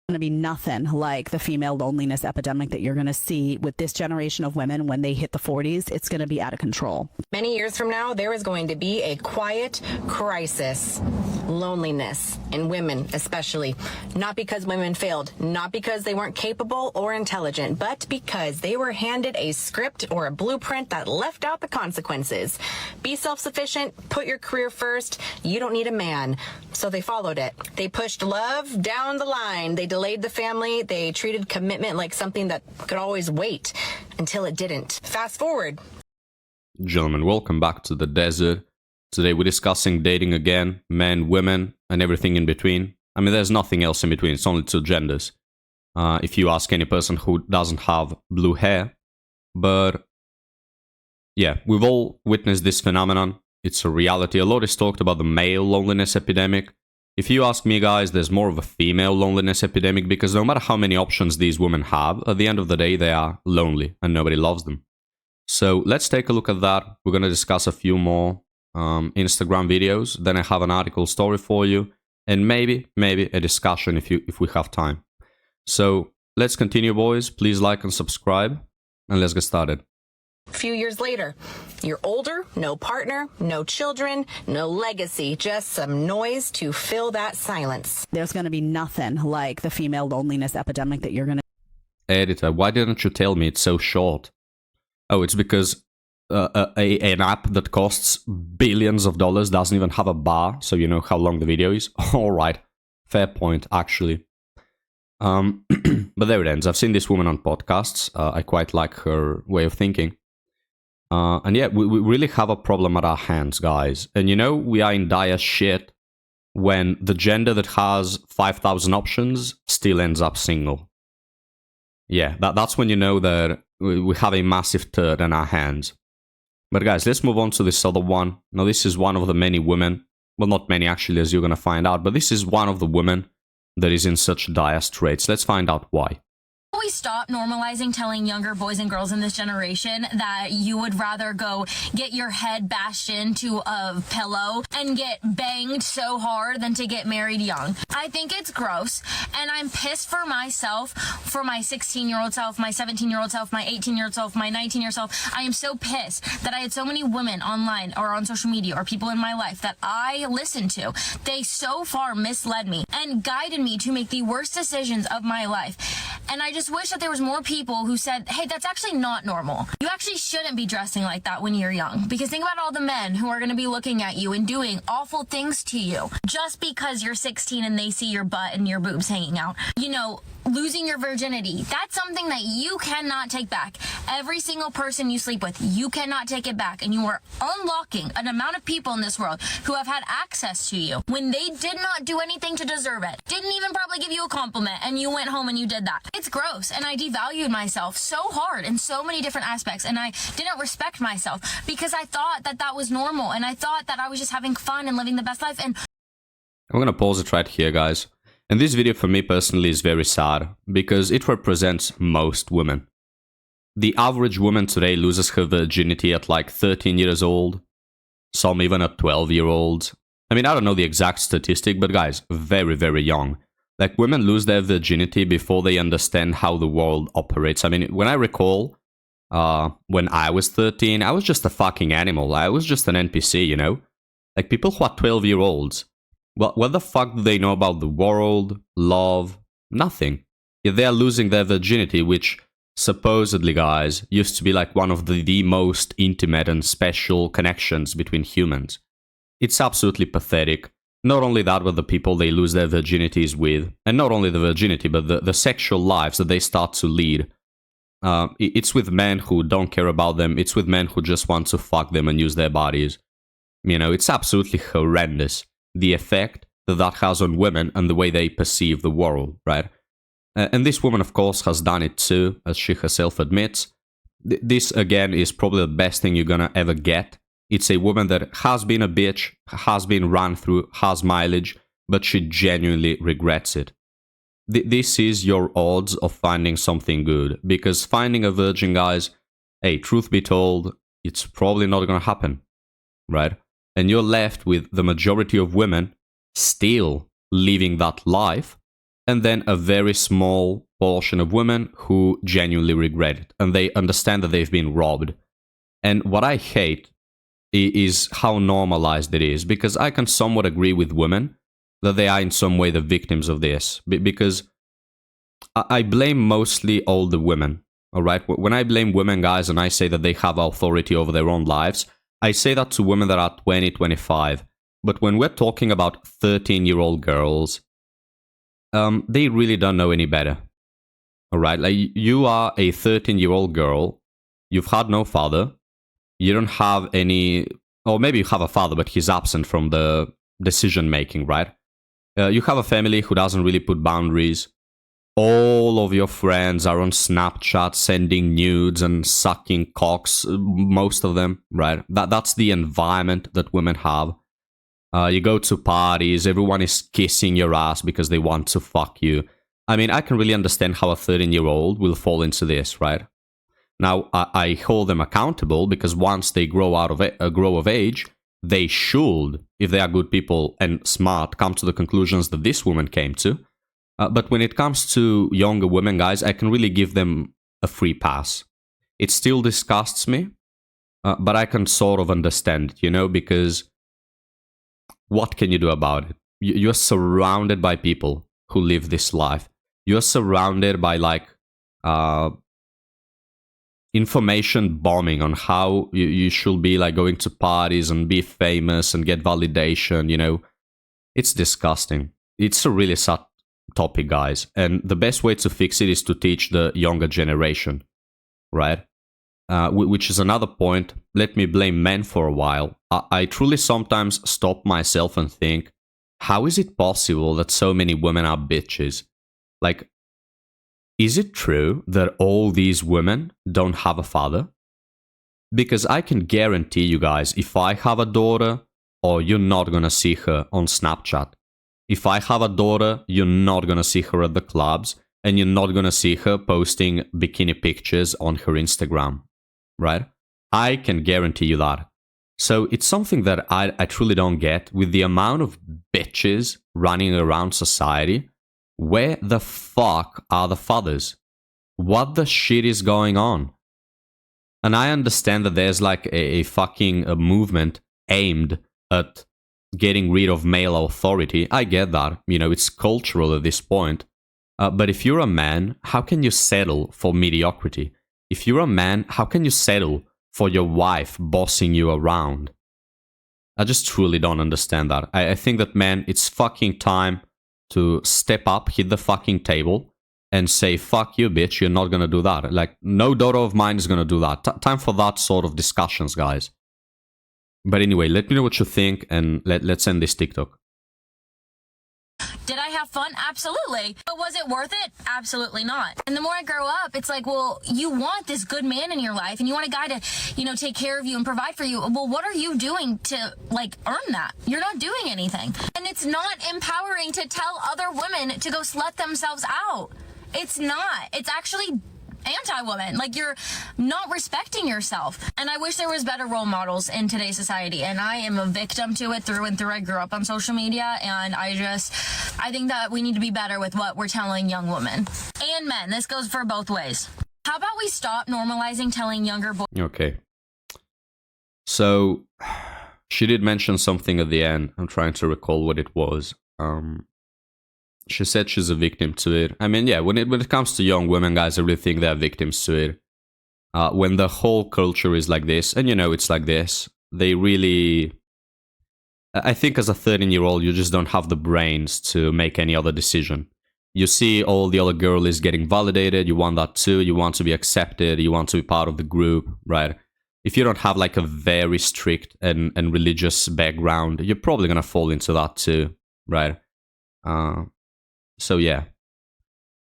Going to be nothing like the female loneliness epidemic that you're going to see with this generation of women when they hit the 40s. It's going to be out of control. Many years from now, there is going to be a quiet crisis, loneliness in women especially. Not because women failed, not because they weren't capable or intelligent, but because they were handed a script or a blueprint that left out the consequences. Be self-sufficient, put your career first, you don't need a man. So they followed it. They pushed love down the line. They delayed the family. They treated commitment like something that could always wait until it didn't. Fast forward. Gentlemen, welcome back to the desert. Today we're discussing dating again, men, women, and everything in between. I mean, there's nothing else in between. It's only two genders. If you ask any person who doesn't have blue hair. But yeah, we've all witnessed this phenomenon. It's a reality. A lot is talked about the male loneliness epidemic. If you ask me, guys, there's more of a female loneliness epidemic because no matter how many options these women have, at the end of the day, they are lonely and nobody loves them. So let's take a look at that. We're going to discuss a few more Instagram videos. Then I have an article story for you and maybe a discussion if we have time. So let's continue, boys. Please like and subscribe and let's get started. A few years later, you're older, no partner, no children, no legacy, just some noise to fill that silence. There's going to be nothing like the female loneliness epidemic that you're going to... Editor, why didn't you tell me it's so short? Oh, it's because an app that costs billions of dollars doesn't even have a bar, so you know how long the video is. All right, fair point, actually. But there it ends. I've seen this woman on podcasts. I quite like her way of thinking. And yeah, we really have a problem at our hands, guys. And you know, we are in dire shit when the gender that has 5,000 options still ends up single. Yeah, that's when you know that we have a massive turd in our hands. But guys, let's move on to this other one. Now, this is one of the many women. Well, not many actually, as you're going to find out. But this is one of the women that is in such dire straits. Let's find out why. We stop normalizing telling younger boys and girls in this generation that you would rather go get your head bashed into a pillow and get banged so hard than to get married young. I think it's gross, and I'm pissed for myself, for my 16-year-old self, my 17-year-old self, my 18-year-old self, my 19-year-old self. I am so pissed that I had so many women online or on social media or people in my life that I listened to. They so far misled me and guided me to make the worst decisions of my life. And I just wish that there was more people who said, hey, that's actually not normal. You actually shouldn't be dressing like that when you're young. Because think about all the men who are going to be looking at you and doing awful things to you just because you're 16 and they see your butt and your boobs hanging out. You know, losing your virginity, that's something that you cannot take back. Every single person you sleep with, you cannot take it back. And you are unlocking an amount of people in this world who have had access to you when they did not do anything to deserve it. Didn't even probably give you a compliment and you went home and you did that. It's gross. And I devalued myself so hard in so many different aspects. And I didn't respect myself because I thought that that was normal. And I thought that I was just having fun and living the best life. And I'm going to pause it right here, guys. And this video for me personally is very sad because it represents most women. The average woman today loses her virginity at like 13 years old, some even at 12-year-olds. I mean, I don't know the exact statistic, but guys, very, very young. Like, women lose their virginity before they understand how the world operates. I mean, when I recall, when I was 13, I was just a fucking animal. I was just an NPC, you know? Like, people who are 12-year-olds, well, what the fuck do they know about the world, love? Nothing. Yet they are losing their virginity, which supposedly, guys, used to be like one of the most intimate and special connections between humans. It's absolutely pathetic. Not only that, but the people they lose their virginities with, and not only the virginity, but the sexual lives that they start to lead. It's with men who don't care about them. It's with men who just want to fuck them and use their bodies. You know, it's absolutely horrendous, the effect that that has on women and the way they perceive the world, right? And this woman, of course, has done it too, as she herself admits. This, again, is probably the best thing you're gonna ever get. It's a woman that has been a bitch, has been run through, has mileage, but she genuinely regrets it. This is your odds of finding something good, because finding a virgin, guys, hey, truth be told, it's probably not going to happen, right? And you're left with the majority of women still living that life and then a very small portion of women who genuinely regret it, and they understand that they've been robbed. And what I hate is how normalized it is, because I can somewhat agree with women that they are in some way the victims of this, because I blame mostly older women, all right? When I blame women, guys, and I say that they have authority over their own lives, I say that to women that are 20, 25. But when we're talking about 13-year-old girls, they really don't know any better, all right? Like, you are a 13-year-old girl, you've had no father, you don't have any, or maybe you have a father, but he's absent from the decision-making, right? You have a family who doesn't really put boundaries. All of your friends are on Snapchat sending nudes and sucking cocks, most of them, right? That's the environment that women have. You go to parties, everyone is kissing your ass because they want to fuck you. I mean, I can really understand how a 13-year-old will fall into this, right? Now, I hold them accountable because once they grow of age, they should, if they are good people and smart, come to the conclusions that this woman came to. But when it comes to younger women, guys, I can really give them a free pass. It still disgusts me, but I can sort of understand it, you know, because what can you do about it? You're surrounded by people who live this life. You're surrounded by, like, information bombing on how you should be, like, going to parties and be famous and get validation, you know. It's disgusting. It's a really sad topic, guys. And the best way to fix it is to teach the younger generation, right? Which is another point. Let me blame men for a while. I truly sometimes stop myself and think, how is it possible that so many women are bitches? Like, is it true that all these women don't have a father? Because I can guarantee you guys, if I have a daughter, or you're not gonna see her on Snapchat. If I have a daughter, you're not gonna see her at the clubs, and you're not gonna see her posting bikini pictures on her Instagram, right? I can guarantee you that. So it's something that I truly don't get with the amount of bitches running around society. Where the fuck are the fathers? What the shit is going on? And I understand that there's like a fucking movement aimed at getting rid of male authority. I get that. You know, it's cultural at this point. But if you're a man, how can you settle for mediocrity? If you're a man, how can you settle for your wife bossing you around? I just truly don't understand that. I think that, man, it's fucking time to step up, hit the fucking table, and say, fuck you, bitch, you're not gonna do that. Like, no daughter of mine is gonna do that. Time for that sort of discussions, guys. But anyway, let me know what you think, and let's end this TikTok. Did I have fun? Absolutely. But was it worth it? Absolutely not. And the more I grow up, it's like, well, you want this good man in your life and you want a guy to, you know, take care of you and provide for you. Well, what are you doing to, like, earn that? You're not doing anything. And it's not empowering to tell other women to go slut themselves out. It's not. It's actually anti-woman. Like, you're not respecting yourself. And I wish there was better role models in today's society, and I am a victim to it through and through. I grew up on social media, and I think that we need to be better with what we're telling young women and men. This goes for both ways. How about we stop normalizing telling younger boys? Okay. So she did mention something at the end. I'm trying to recall what it was. She said she's a victim to it. I mean, yeah, when it comes to young women, guys, I really think they're victims to it. When the whole culture is like this, and you know it's like this, they really... I think as a 13-year-old, you just don't have the brains to make any other decision. You see all the other girlies getting validated, you want that too, you want to be accepted, you want to be part of the group, right? If you don't have like a very strict and religious background, you're probably gonna fall into that too, right? So yeah.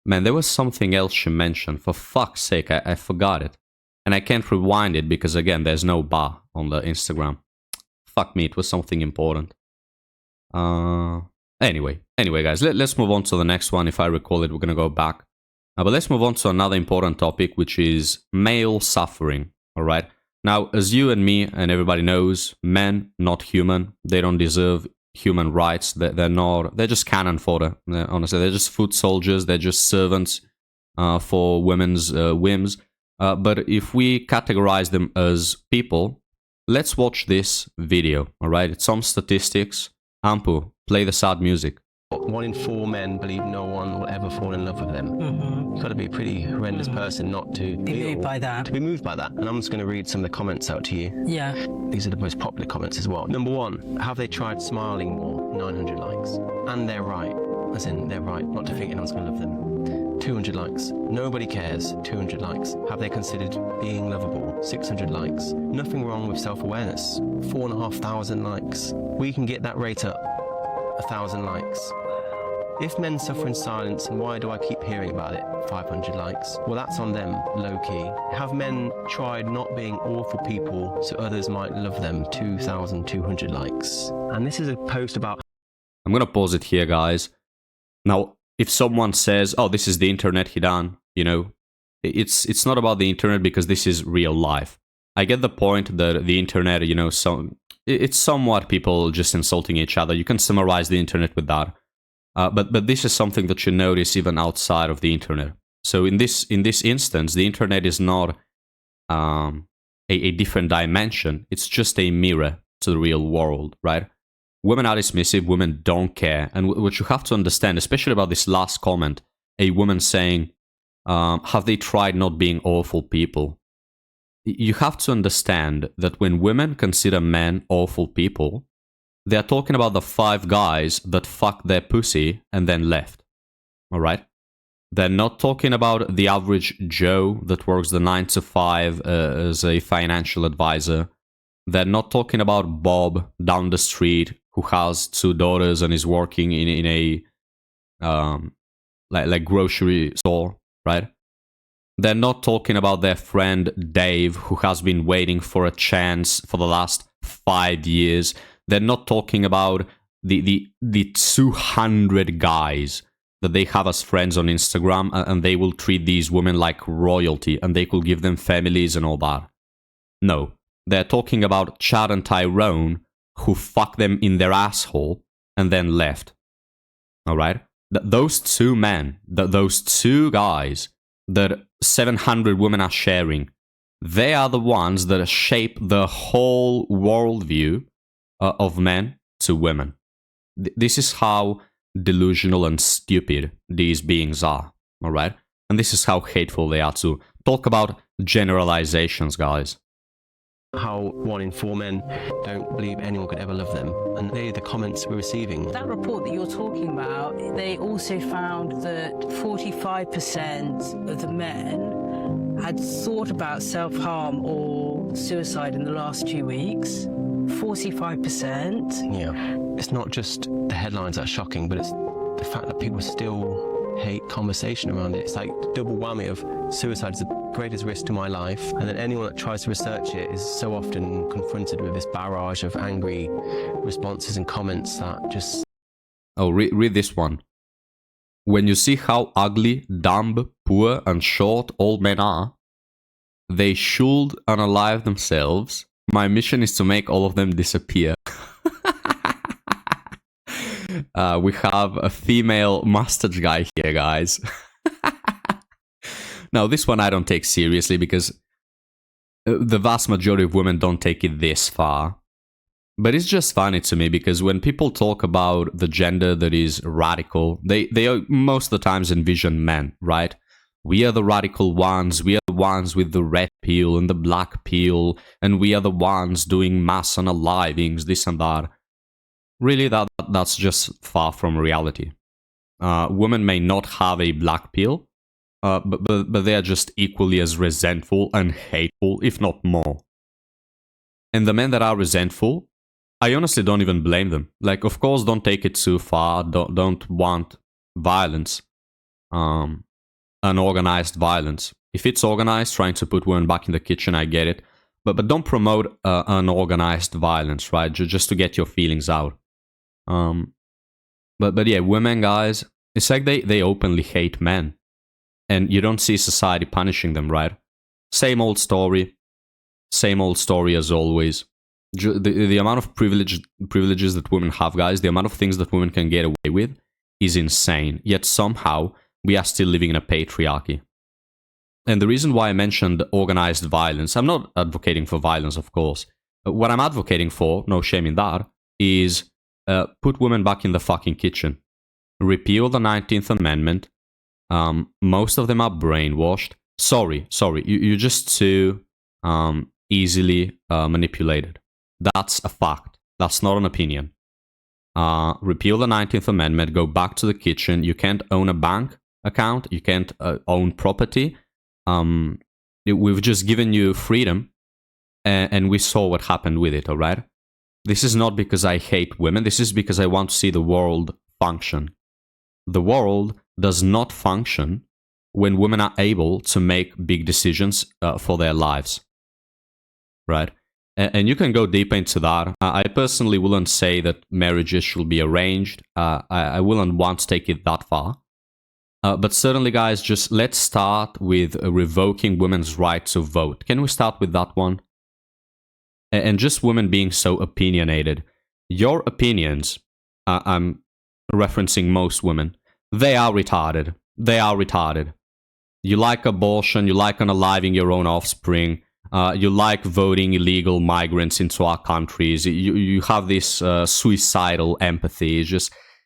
Man, there was something else she mentioned. For fuck's sake, I forgot it. And I can't rewind it because, again, there's no bar on the Instagram. Fuck me, it was something important. Anyway, guys, let's move on to the next one. If I recall it, we're gonna go back. But let's move on to another important topic, which is male suffering, alright? Now, as you and me and everybody knows, men, not human. They don't deserve human rights. They're not. They're just cannon fodder. Honestly, they're just foot soldiers. They're just servants for women's whims. But if we categorize them as people, let's watch this video. All right, it's some statistics. Ampu, play the sad music. 1 in 4 men believe no one will ever fall in love with them. You've got to be a pretty horrendous person not to Be moved by that. To be moved by that. And I'm just going to read some of the comments out to you. Yeah. These are the most popular comments as well. Number 1, have they tried smiling more? 900 likes. And they're right. As in, they're right. Not to think anyone's going to love them. 200 likes. Nobody cares. 200 likes. Have they considered being lovable? 600 likes. Nothing wrong with self-awareness. 4,500 likes. We can get that rate up. 1,000 likes. If men suffer in silence, and why do I keep hearing about it? 500 likes. Well, that's on them, low-key. Have men tried not being awful people so others might love them? 2,200 likes. And this is a post about... I'm gonna pause it here, guys. Now, if someone says, "Oh, this is the internet, Hidan," you know, it's not about the internet because this is real life. I get the point that the internet, you know, it's somewhat people just insulting each other. You can summarize the internet with that. But this is something that you notice even outside of the internet. So in this instance, the internet is not a different dimension. It's just a mirror to the real world, right? Women are dismissive. Women don't care. And what you have to understand, especially about this last comment, a woman saying, "Have they tried not being awful people?" You have to understand that when women consider men awful people, they are talking about the 5 guys that fucked their pussy and then left. Alright? They're not talking about the average Joe that works the 9 to 5 as a financial advisor. They're not talking about Bob down the street who has 2 daughters and is working in a like grocery store, right? They're not talking about their friend Dave who has been waiting for a chance for the last 5 years. They're not talking about the 200 guys that they have as friends on Instagram, and they will treat these women like royalty and they could give them families and all that. No, they're talking about Chad and Tyrone who fucked them in their asshole and then left. Alright? Those 2 men, those 2 guys that 700 women are sharing, they are the ones that shape the whole worldview of men to women. This is how delusional and stupid these beings are, alright? And this is how hateful they are to talk about generalizations, guys. How 1 in 4 men don't believe anyone could ever love them. And they're the comments we're receiving. That report that you're talking about, they also found that 45% of the men had thought about self-harm or suicide in the last 2 weeks. 45%. Yeah. It's not just the headlines that are shocking, but it's the fact that people still hate conversation around it. It's like double whammy of suicide is the greatest risk to my life, and then anyone that tries to research it is so often confronted with this barrage of angry responses and comments that just... Oh, read this one. When you see how ugly, dumb, poor and short all men are, they should unalive themselves. My mission is to make all of them disappear. We have a female mustache guy here, guys. Now, this one I don't take seriously because the vast majority of women don't take it this far. But it's just funny to me because when people talk about the gender that is radical, they most of the times envision men, right? We are the radical ones, we are the ones with the red pill and the black pill, and we are the ones doing mass unalivings, this and that. Really, that's just far from reality. Women may not have a black pill, but they are just equally as resentful and hateful, if not more. And the men that are resentful, I honestly don't even blame them. Like, of course, don't take it too far. Don't want violence, unorganized violence. If it's organized, trying to put women back in the kitchen, I get it. But don't promote unorganized violence, right? Just to get your feelings out. But yeah, women, guys, it's like they openly hate men. And you don't see society punishing them, right? Same old story as always. The amount of privileges that women have, guys, the amount of things that women can get away with is insane. Yet somehow we are still living in a patriarchy. And the reason why I mentioned organized violence, I'm not advocating for violence, of course. What I'm advocating for, no shame in that, is put women back in the fucking kitchen. Repeal the 19th Amendment. Most of them are brainwashed. Sorry, you're just too easily manipulated. That's a fact. That's not an opinion. Repeal the 19th Amendment, go back to the kitchen. You can't own a bank account. You can't own property. We've just given you freedom, and we saw what happened with it, all right? This is not because I hate women. This is because I want to see the world function. The world does not function when women are able to make big decisions for their lives, right? And you can go deeper into that. I personally wouldn't say that marriages should be arranged. I wouldn't want to take it that far. But certainly, guys, just let's start with revoking women's right to vote. Can we start with that one? And just women being so opinionated. Your opinions, I'm referencing most women, they are retarded. They are retarded. You like abortion, you like unaliving your own offspring, you like voting illegal migrants into our countries, you have this suicidal empathy.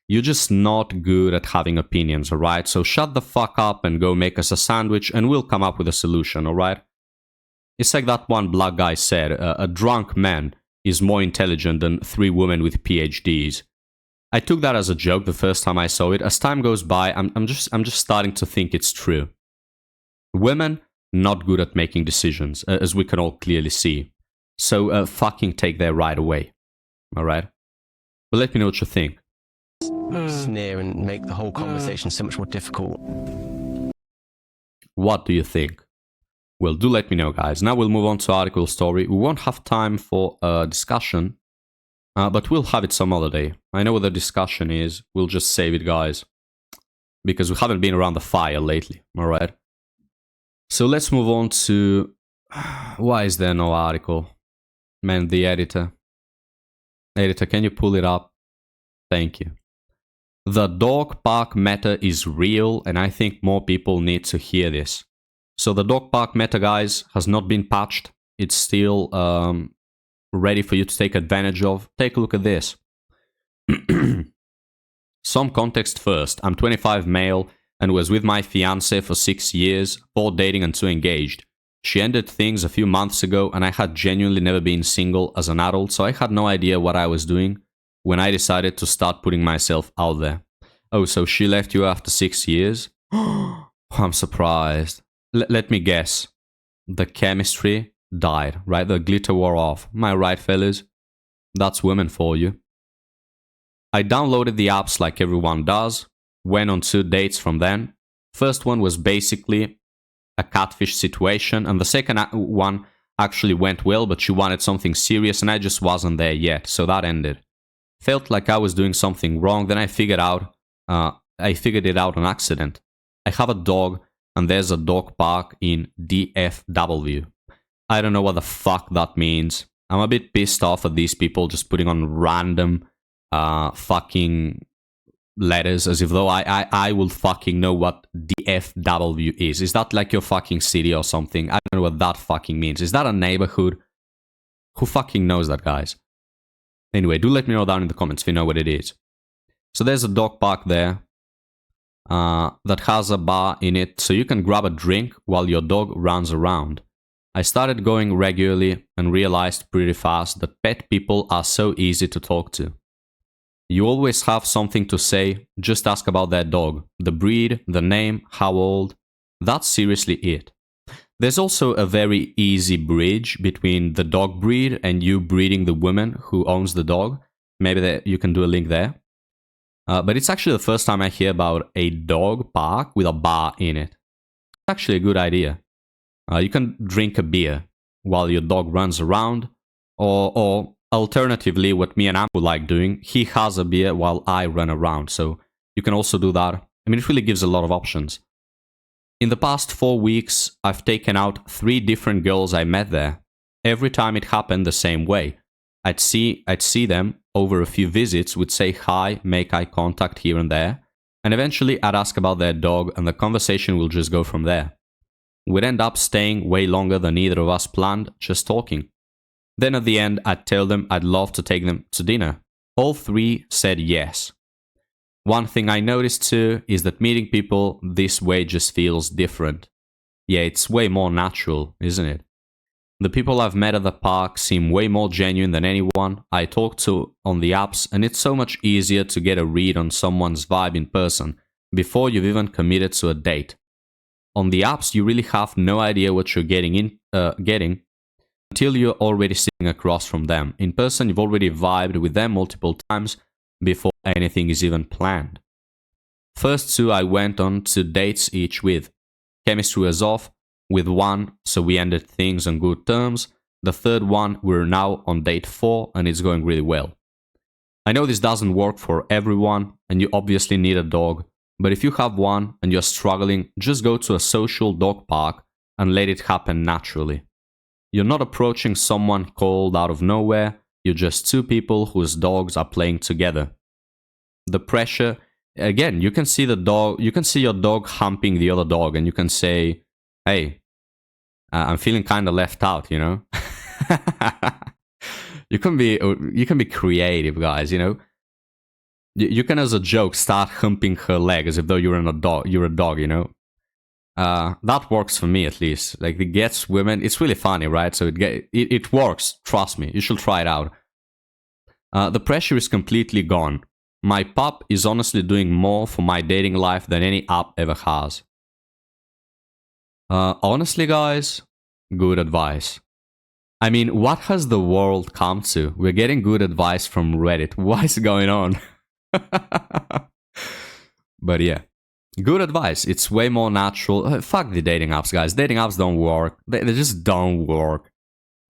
You're just not good at having opinions, all right? So shut the fuck up and go make us a sandwich and we'll come up with a solution, all right? It's like that one black guy said, a drunk man is more intelligent than 3 women with PhDs. I took that as a joke the first time I saw it. As time goes by, I'm just starting to think it's true. Women, not good at making decisions, as we can all clearly see. So fucking take their right away, all right? But let me know what you think. Sneer and make the whole conversation so much more difficult. What do you think? Well, do let me know, guys. Now we'll move on to article story. We won't have time for a discussion, but we'll have it some other day. I know what the discussion is. We'll just save it, guys, because we haven't been around the fire lately, all right? So let's move on to... Why is there no article? Man, the editor. Editor, can you pull it up? Thank you. The dog park meta is real, and I think more people need to hear this. So the dog park meta, guys, has not been patched. It's still ready for you to take advantage of. Take a look at this. Some context first. I'm 25 male and was with my fiancé for 6 years, 4 dating and 2 engaged. She ended things a few months ago and I had genuinely never been single as an adult, so I had no idea what I was doing when I decided to start putting myself out there. Oh, so she left you after 6 years? I'm surprised. Let me guess. The chemistry died, right? The glitter wore off. Am I right, fellas? That's women for you. I downloaded the apps like everyone does. Went on 2 dates from then. First one was basically a catfish situation, and the second one actually went well, but she wanted something serious and I just wasn't there yet, so that ended. Felt like I was doing something wrong, then I figured it out on accident. I have a dog, and there's a dog park in DFW. I don't know what the fuck that means. I'm a bit pissed off at these people just putting on random fucking letters as if though I will fucking know what DFW is. Is that like your fucking city or something? I don't know what that fucking means. Is that a neighborhood? Who fucking knows that, guys? Anyway, do let me know down in the comments if you know what it is. So there's a dog park there that has a bar in it, so you can grab a drink while your dog runs around. I started going regularly and realized pretty fast that pet people are so easy to talk to. You always have something to say, just ask about their dog, the breed, the name, how old. That's seriously it. There's also a very easy bridge between the dog breed and you breeding the woman who owns the dog. Maybe you can do a link there. But it's actually the first time I hear about a dog park with a bar in it. It's actually a good idea. You can drink a beer while your dog runs around, or alternatively, what me and Am would like doing, he has a beer while I run around, so you can also do that. I mean, it really gives a lot of options. In the past 4 weeks, I've taken out 3 different girls I met there. Every time it happened the same way. I'd see them over a few visits, would say hi, make eye contact here and there, and eventually I'd ask about their dog and the conversation will just go from there. We'd end up staying way longer than either of us planned, just talking. Then at the end, I'd tell them I'd love to take them to dinner. All three said yes. One thing I noticed too is that meeting people this way just feels different. Yeah, it's way more natural, isn't it? The people I've met at the park seem way more genuine than anyone I talk to on the apps, and it's so much easier to get a read on someone's vibe in person before you've even committed to a date. On the apps, you really have no idea what you're getting until you're already sitting across from them. In person, you've already vibed with them multiple times before anything is even planned. First two I went on 2 dates each with. Chemistry was off with one, so we ended things on good terms. The third one, we're now on date 4 and it's going really well. I know this doesn't work for everyone and you obviously need a dog, but if you have one and you're struggling, just go to a social dog park and let it happen naturally. You're not approaching someone cold out of nowhere, you're just 2 people whose dogs are playing together. The pressure, again, you can see your dog humping the other dog and you can say, hey, I'm feeling kind of left out, you know? You can be creative, guys, you know? You can, as a joke, start humping her leg as if though you're a dog, you know? That works for me, at least. Like, it gets women. It's really funny, right? So it works. Trust me. You should try it out. The pressure is completely gone. My pup is honestly doing more for my dating life than any app ever has. Honestly, guys, good advice. I mean, what has the world come to? We're getting good advice from Reddit. What is going on? But yeah. Good advice. It's way more natural. Fuck the dating apps, guys. Dating apps don't work. They just don't work.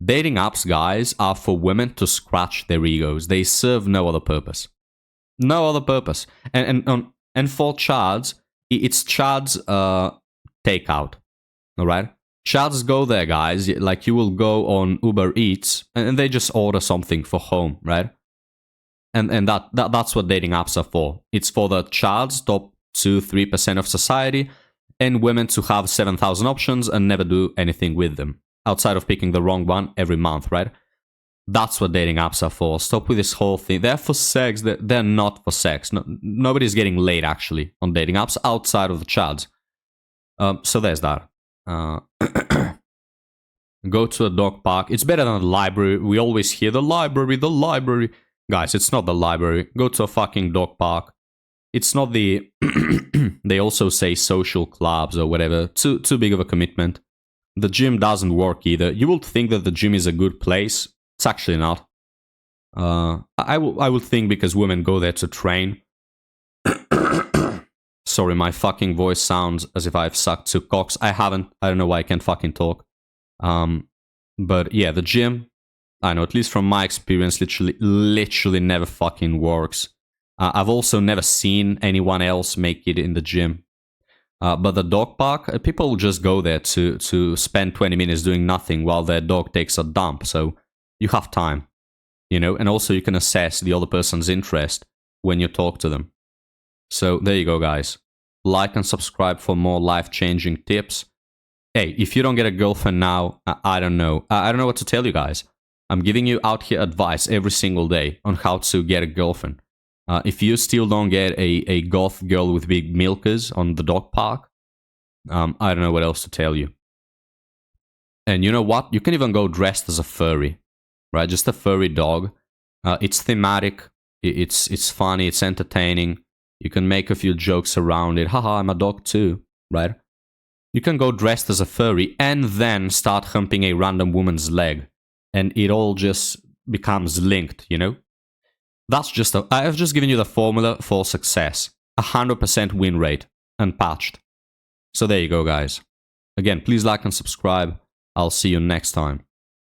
Dating apps, guys, are for women to scratch their egos. They serve no other purpose. No other purpose. And for chads, it's chads takeout. Alright? Chads go there, guys. Like, you will go on Uber Eats and they just order something for home, right? And that's what dating apps are for. It's for the chads, top 2-3% of society, and women to have 7,000 options and never do anything with them outside of picking the wrong one every month, right? That's what dating apps are for. Stop with this whole thing. They're for sex. They're not for sex. Nobody's getting laid, actually, on dating apps outside of the chads. So there's that. Go to a dog park. It's better than the library. We always hear the library. Guys, it's not the library. Go to a fucking dog park. It's not the... They also say social clubs or whatever. Too big of a commitment. The gym doesn't work either. You would think that the gym is a good place. It's actually not. I would think because women go there to train. Sorry, my fucking voice sounds as if I've sucked 2 cocks. I haven't. I don't know why I can't fucking talk. But yeah, the gym, I know, at least from my experience, literally never fucking works. I've also never seen anyone else make it in the gym. But the dog park, people just go there to spend 20 minutes doing nothing while their dog takes a dump. So you have time, you know, and also you can assess the other person's interest when you talk to them. So there you go, guys. Like and subscribe for more life-changing tips. Hey, if you don't get a girlfriend now, I don't know. I don't know what to tell you guys. I'm giving you out here advice every single day on how to get a girlfriend. If you still don't get a goth girl with big milkers on the dog park, I don't know what else to tell you. And you know what? You can even go dressed as a furry, right? Just a furry dog. It's thematic. It's funny. It's entertaining. You can make a few jokes around it. Haha, I'm a dog too, right? You can go dressed as a furry and then start humping a random woman's leg. And it all just becomes linked, you know? I have just given you the formula for success. 100% win rate, unpatched. So there you go, guys. Again, please like and subscribe. I'll see you next time.